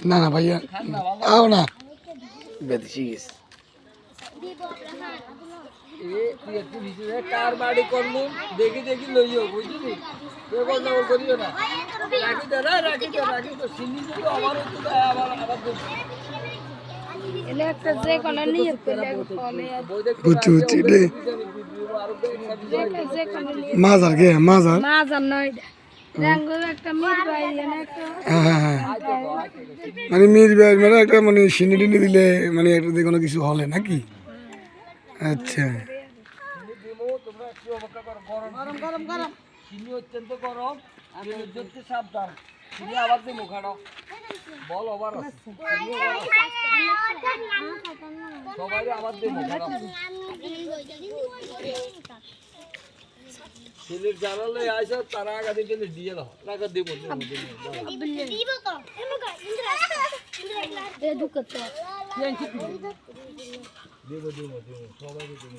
না না ভাইয়া আও না বেশি গেছে কার বাড়ি করলু দেখি দেখি লইও বুঝলি করিও না রাখি দে রাখি দে রাখি তো চিনি যদি আমার আবার এলে একটা যে কোনা নিয়ে পেলে ফলে বুঝছি বুঝছি রে মাজার গে মাজার মাজার নয় রঙের একটা মির ভাই এনে একটা হ্যাঁ মানে মির ভাই মানে একটা মানে সিনি টিনি দিলে মানে একটা যে কোনো কিছু হলে নাকি আচ্ছা গরম গরম গরম চিনি অত্যন্ত গরম আমি দেখতে সাবধান চিনি আবার দিয়ে মুখানো বল ওভার আছে সবাই আবার দিয়ে মুখানো ছেলের জানালে আইসা তারা আগে দিলে দিয়ে দাও টাকা দেব দিব তো দে দুকতে দেব সবাই দেব